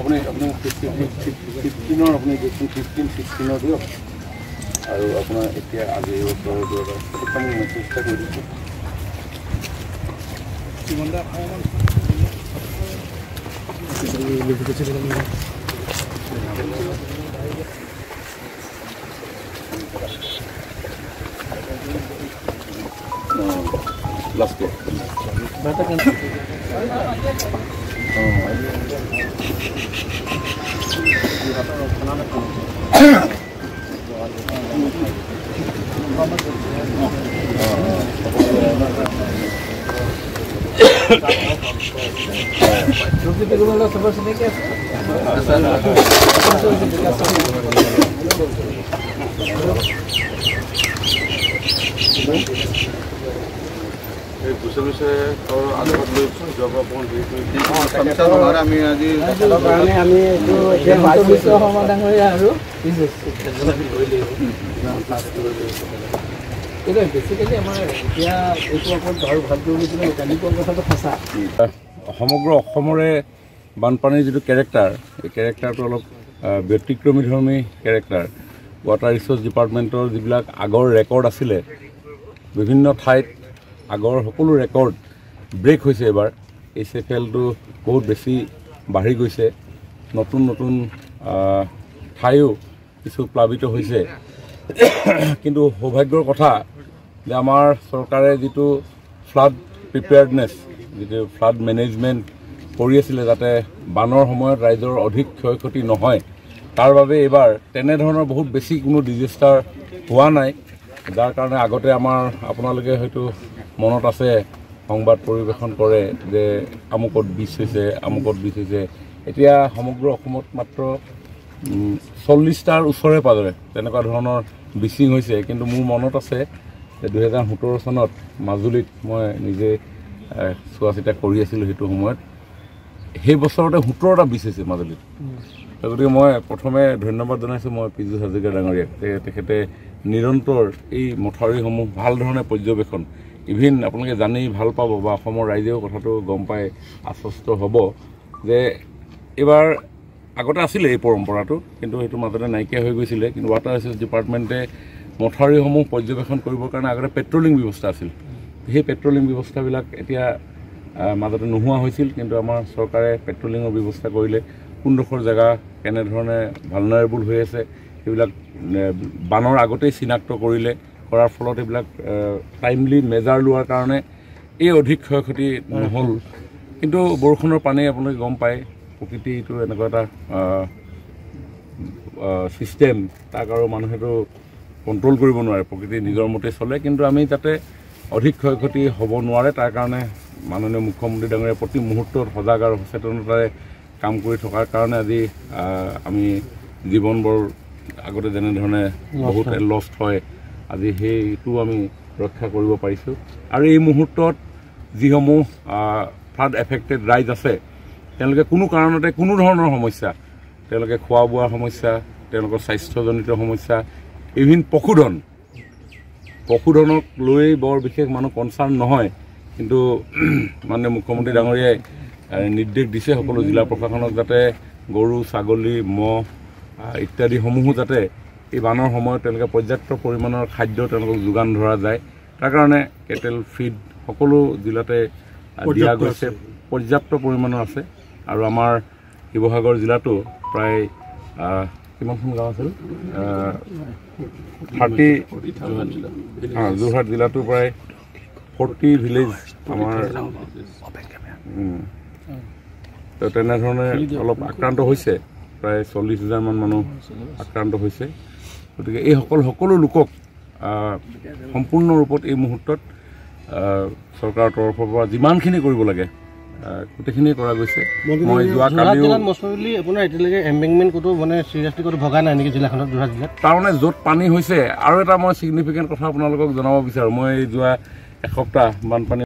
अपने 15 अपने 15-16 दियक और अपना এতিয়া আজি চেষ্টা কৰি দিছো কিমানটা last year data kan সমগ্ৰ অসমৰে বানপানীৰ যিটো কেৰেক্টাৰ এই কেৰেক্টাৰটো অলপ ব্যতিক্ৰমীধৰ্মী কেৰেক্টাৰ ৱাটাৰ ৰিচোৰ্চ ডিপাৰ্টমেণ্টৰ যিবিলাক আগৰ ৰেকৰ্ড আছিলে বিভিন্ন ঠাইত আগৰ সকলো ৰেকৰ্ড ব্ৰেক হৈছে এবাৰ এই চেফেলটো বহুত বেছি বাঢ়ি গৈছে নতুন নতুন ঠাইও কিছু প্লাবিত হৈছে কিন্তু সৌভাগ্যৰ কথা যে আমাৰ চৰকাৰে যিটো ফ্লাড প্ৰিপেয়াৰ্ডনেছ যিটো ফ্লাড মেনেজমেণ্ট কৰি আছিলে যাতে বানৰ সময়ত ৰাইজৰ অধিক ক্ষয়ক্ষতি নহয় তাৰ বাবে এইবাৰ তেনেধৰণৰ বহুত বেছি কোনো ডিজাষ্টাৰ হোৱা নাই যাৰ কাৰণে আগতে আমাৰ আপোনালোকে হয়তো মনত আছে সংবাদ পৰিৱেশন কৰে যে আমুকত বিষ হৈছে আমুকত বিষ হৈছে এতিয়া সমগ্ৰ অসমত মাত্ৰ 40টাৰ ওচৰে পাজৰে তেনেকুৱা ধৰণৰ বিচিং হৈছে কিন্তু মোৰ মনত আছে যে 2017 চনত মাজুলীত মই নিজে চোৱা চিতা কৰি আছিলোঁ সেইটো সময়ত সেই বছৰতে 17টা বিচ হৈছে মাজুলীত গতিকে মই প্ৰথমে ধন্যবাদ জনাইছোঁ মই পীযুষ হাজৰিকা ডাঙৰীয়াক তেখেতে নিৰন্তৰ এই মথাউৰিসমূহ ভাল ধৰণে পৰ্যবেক্ষণ ইভিন আপোনালোকে জানি ভাল পাব বা অসমৰ ৰাইজেও কথাটো গম পাই আশ্বস্ত হ'ব যে এইবাৰ আগতে আছিলে এই পৰম্পৰাটো কিন্তু সেইটো মাজতে নাইকিয়া হৈ গৈছিলে কিন্তু ৱাটাৰ ৰিচোৰ্চ ডিপাৰ্টমেণ্টে মথাউৰিসমূহ পৰ্যবেক্ষণ কৰিবৰ কাৰণে আগতে পেট্ৰলিং ব্যৱস্থা আছিল সেই পেট্ৰলিং ব্যৱস্থাবিলাক এতিয়া মাজতে নোহোৱা হৈছিল কিন্তু আমাৰ চৰকাৰে পেট্ৰলিঙৰ ব্যৱস্থা কৰিলে কোনডোখৰ জেগা কেনেধৰণে ভালনাৰেবল হৈ আছে সেইবিলাক বানৰ আগতেই চিনাক্ত কৰিলে কৰাৰ ফলত এইবিলাক টাইমলি মেজাৰ লোৱাৰ কাৰণে এই অধিক ক্ষয়ক্ষতি নহ'ল কিন্তু বৰষুণৰ পানী আপোনালোকে গম পায় প্ৰকৃতিটো এনেকুৱা এটা ছিষ্টেম তাক আৰু মানুহেতো কণ্ট্ৰল কৰিব নোৱাৰে প্ৰকৃতি নিজৰ মতে চলে কিন্তু আমি যাতে অধিক ক্ষয়ক্ষতি হ'ব নোৱাৰে তাৰ কাৰণে মাননীয় মুখ্যমন্ত্ৰী ডাঙৰীয়া প্ৰতি মুহূৰ্তত সজাগ আৰু সচেতনতাৰে কাম কৰি থকাৰ কাৰণে আজি আমি জীৱনবোৰ আগতে যেনেধৰণে বহুত লষ্ট হয় আজি সেইটো আমি ৰক্ষা কৰিব পাৰিছোঁ আৰু এই মুহূৰ্তত যিসমূহ ফ্লাড এফেক্টেড ৰাইজ আছে তেওঁলোকে কোনো কাৰণতে কোনো ধৰণৰ সমস্যা তেওঁলোকে খোৱা বোৱাৰ সমস্যা তেওঁলোকৰ স্বাস্থ্যজনিত সমস্যা ইভিন পশুধনক লৈ বৰ বিশেষ মানুহ কনচাৰ্ণ নহয় কিন্তু মাননীয় মুখ্যমন্ত্ৰী ডাঙৰীয়াই নিৰ্দেশ দিছে সকলো জিলা প্ৰশাসনক যাতে গৰু ছাগলী মহ ইত্যাদিসমূহো যাতে এই বানৰ সময়ত তেওঁলোকে পৰ্যাপ্ত পৰিমাণৰ খাদ্য তেওঁলোকক যোগান ধৰা যায় তাৰ কাৰণে কেটেল ফিড সকলো জিলাতে দিয়া গৈছে পৰ্যাপ্ত পৰিমাণৰ আছে আৰু আমাৰ শিৱসাগৰ জিলাতো প্ৰায় কিমানখন গাঁও আছিল 30 যোৰহাট জিলাতো প্ৰায় 40 ভিলেজ আমাৰ তো তেনেধৰণে অলপ আক্ৰান্ত হৈছে, প্ৰায় 40,000 মান মানুহ আক্ৰান্ত হৈছে। গতিকে এই সকলো লোকক সম্পূৰ্ণ ৰূপত এই মুহূৰ্তত চৰকাৰৰ তৰফৰ পৰা যিমানখিনি কৰিব লাগে গোটেইখিনি কৰা গৈছে। মই যোৱাকালিও আপোনাৰ এতিয়ালৈকে এম্বেংকমেণ্ট ক'তো মানে চিৰিয়াছলি ক'তো ভগা নাই নেকি জিলাখনত? যোৰহাট জিলাত তাৰমানে য'ত পানী হৈছে, আৰু এটা মই ছিগনিফিকেণ্ট কথা আপোনালোকক জনাব বিচাৰোঁ। মই যোৱা এসপ্তাহ বানপানী